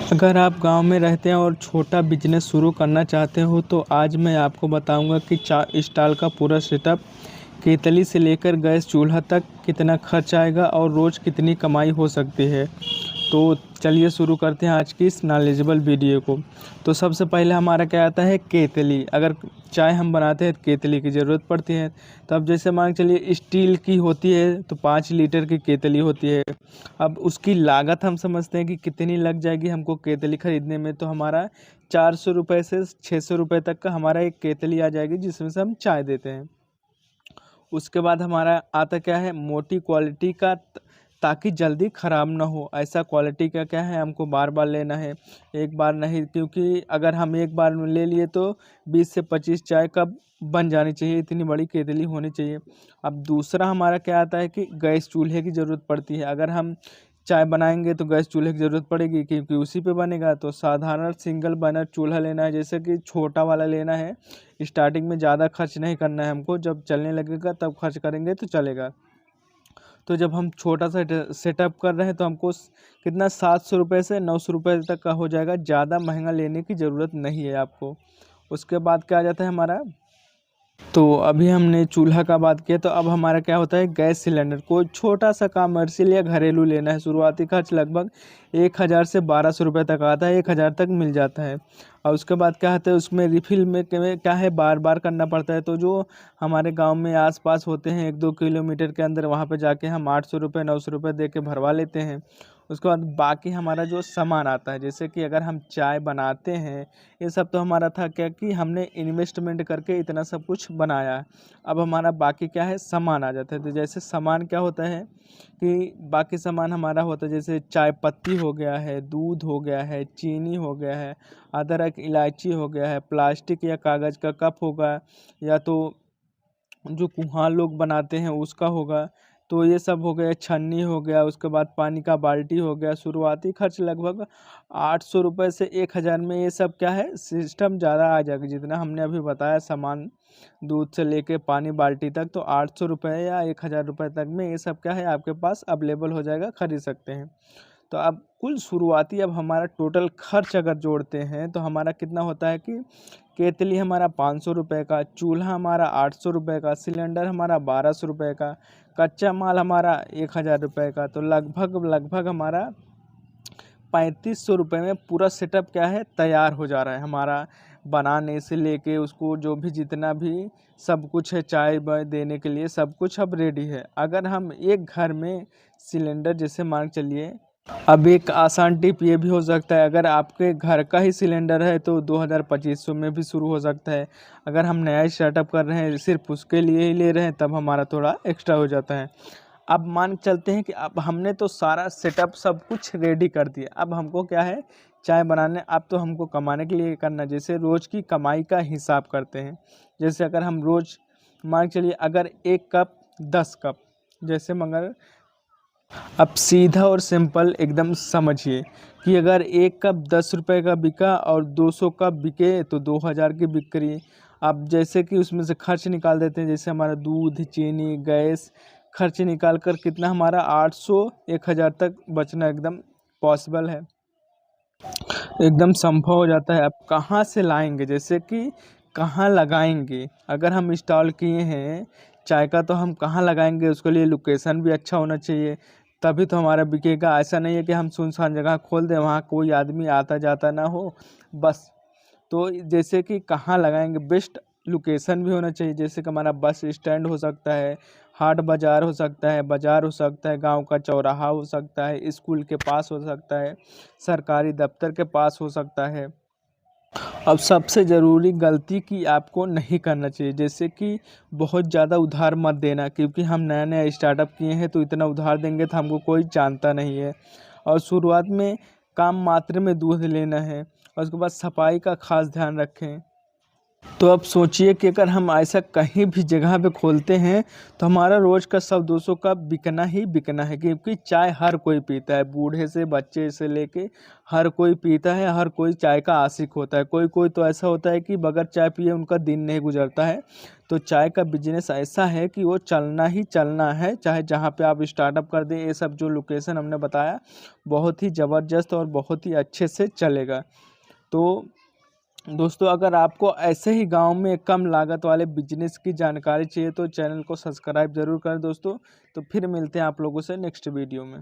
अगर आप गांव में रहते हैं और छोटा बिजनेस शुरू करना चाहते हो तो आज मैं आपको बताऊंगा कि चा स्टॉल का पूरा सेटअप, केतली से लेकर गैस चूल्हा तक कितना खर्च आएगा और रोज़ कितनी कमाई हो सकती है। तो चलिए शुरू करते हैं आज की इस नॉलेजेबल वीडियो को। तो सबसे पहले हमारा क्या आता है, केतली। अगर चाय हम बनाते हैं तो केतली की ज़रूरत पड़ती है। तो अब जैसे मान के चलिए स्टील की होती है तो 5 लीटर की केतली होती है। अब उसकी लागत हम समझते हैं कि कितनी लग जाएगी हमको केतली ख़रीदने में। तो हमारा 400 रुपये से 600 रुपये तक का हमारा एक केतली आ जाएगी जिसमें से हम चाय देते हैं। उसके बाद हमारा आता क्या है, मोटी क्वालिटी का, ताकि जल्दी ख़राब ना हो। ऐसा क्वालिटी का क्या है, हमको बार बार लेना है, एक बार नहीं। क्योंकि अगर हम एक बार में ले लिए तो 20 से 25 चाय कप बन जानी चाहिए, इतनी बड़ी केतली होनी चाहिए। अब दूसरा हमारा क्या आता है कि गैस चूल्हे की ज़रूरत पड़ती है। अगर हम चाय बनाएंगे तो गैस चूल्हे की ज़रूरत पड़ेगी क्योंकि उसी पे बनेगा। तो साधारण सिंगल बर्नर चूल्हा लेना है, जैसे कि छोटा वाला लेना है। स्टार्टिंग में ज़्यादा खर्च नहीं करना है हमको, जब चलने लगेगा तब खर्च करेंगे तो चलेगा। तो जब हम छोटा सा सेटअप कर रहे हैं तो हमको कितना 700 रुपये से 900 रुपये तक का हो जाएगा। ज़्यादा महंगा लेने की ज़रूरत नहीं है आपको। उसके बाद क्या आ जाता है हमारा, तो अभी हमने चूल्हा का बात किया। तो अब हमारा क्या होता है, गैस सिलेंडर। कोई छोटा सा कमर्शियल या घरेलू लेना है, शुरुआती खर्च लगभग 1000 से 1200 रुपये तक आता है, 1000 तक मिल जाता है। और उसके बाद क्या होता है, उसमें रिफ़िल में क्या है, बार बार करना पड़ता है। तो जो हमारे गांव में आसपास होते हैं 1-2 किलोमीटर के अंदर, वहाँ पे जाके हम 800 रुपये 900 रुपये दे के भरवा लेते हैं। उसके बाद बाकी हमारा जो सामान आता है, जैसे कि अगर हम चाय बनाते हैं, ये सब तो हमारा था क्या कि हमने इन्वेस्टमेंट करके इतना सब कुछ बनाया है। अब हमारा बाकी क्या है, सामान आ जाता है। तो जैसे सामान क्या होता है कि बाकी सामान हमारा होता है, जैसे चाय पत्ती हो गया है, दूध हो गया है, चीनी हो गया है, अदरक इलायची हो गया है, प्लास्टिक या कागज़ का कप होगा, या तो जो कुम्हार लोग बनाते हैं उसका होगा। तो ये सब हो गया, छन्नी हो गया, उसके बाद पानी का बाल्टी हो गया। शुरुआती खर्च लगभग 800 रुपये से 1000 में ये सब क्या है, सिस्टम ज़्यादा आ जाएगा। जितना हमने अभी बताया सामान, दूध से लेके पानी बाल्टी तक, तो 800 रुपये या 1000 रुपये तक में ये सब क्या है आपके पास अवेलेबल हो जाएगा, खरीद सकते हैं। तो अब कुल शुरुआती, अब हमारा टोटल खर्च अगर जोड़ते हैं तो हमारा कितना होता है कि केतली हमारा 500 रुपये का, चूल्हा हमारा 800 रुपये का, सिलेंडर हमारा 1200 रुपये का, कच्चा माल हमारा 1000 रुपये का। तो लगभग लगभग हमारा 3500 रुपये में पूरा सेटअप क्या है, तैयार हो जा रहा है हमारा। बनाने से लेके उसको जो भी जितना भी सब कुछ है, चाय देने के लिए सब कुछ अब रेडी है। अगर हम एक घर में सिलेंडर, जैसे मान के चलिए, अब एक आसान टिप ये भी हो सकता है, अगर आपके घर का ही सिलेंडर है तो 2200 में भी शुरू हो सकता है। अगर हम नया स्टार्टअप कर रहे हैं, सिर्फ उसके लिए ही ले रहे हैं, तब हमारा थोड़ा एक्स्ट्रा हो जाता है। अब मान चलते हैं कि अब हमने तो सारा सेटअप सब कुछ रेडी कर दिया। अब हमको क्या है, चाय बनाने। अब तो हमको कमाने के लिए करना, जैसे रोज़ की कमाई का हिसाब करते हैं। जैसे अगर हम रोज़ मान के चलिए, अगर 1 कप 10 कप, जैसे मगर अब सीधा और सिंपल एकदम समझिए कि अगर 1 कप 10 रुपये का बिका और 200 कप बिके तो 2000 की बिक्री। अब जैसे कि उसमें से खर्च निकाल देते हैं, जैसे हमारा दूध, चीनी, गैस, खर्च निकाल कर कितना हमारा 800 1000 तक बचना एकदम पॉसिबल है, एकदम संभव हो जाता है। अब कहाँ से लाएंगे, जैसे कि कहाँ लगाएंगे। अगर हम इंस्टॉल किए हैं चाय का, तो हम कहाँ लगाएंगे, उसके लिए लोकेशन भी अच्छा होना चाहिए, तभी तो हमारा बिकेगा। ऐसा नहीं है कि हम सुनसान जगह खोल दें, वहाँ कोई आदमी आता जाता ना हो बस। तो जैसे कि कहाँ लगाएंगे, बेस्ट लोकेशन भी होना चाहिए। जैसे कि हमारा बस स्टैंड हो सकता है, हाट बाज़ार हो सकता है, बाज़ार हो सकता है, गांव का चौराहा हो सकता है, स्कूल के पास हो सकता है, सरकारी दफ्तर के पास हो सकता है। अब सबसे ज़रूरी गलती कि आपको नहीं करना चाहिए, जैसे कि बहुत ज़्यादा उधार मत देना। क्योंकि हम नया नया स्टार्टअप किए हैं तो इतना उधार देंगे तो हमको कोई जानता नहीं है। और शुरुआत में कम मात्रा में दूध लेना है, और उसके बाद सफाई का खास ध्यान रखें। तो अब सोचिए कि अगर हम ऐसा कहीं भी जगह पे खोलते हैं तो हमारा रोज़ का 100-200 का बिकना ही बिकना है, क्योंकि चाय हर कोई पीता है, बूढ़े से बच्चे से लेके हर कोई पीता है, हर कोई चाय का आशिक होता है। कोई कोई तो ऐसा होता है कि बगैर चाय पिए उनका दिन नहीं गुजरता है। तो चाय का बिजनेस ऐसा है कि वो चलना ही चलना है, चाहे जहाँ पे आप स्टार्टअप कर दें। ये सब जो लोकेशन हमने बताया बहुत ही ज़बरदस्त और बहुत ही अच्छे से चलेगा। तो दोस्तों, अगर आपको ऐसे ही गांव में कम लागत वाले बिजनेस की जानकारी चाहिए तो चैनल को सब्सक्राइब ज़रूर करें दोस्तों। तो फिर मिलते हैं आप लोगों से नेक्स्ट वीडियो में।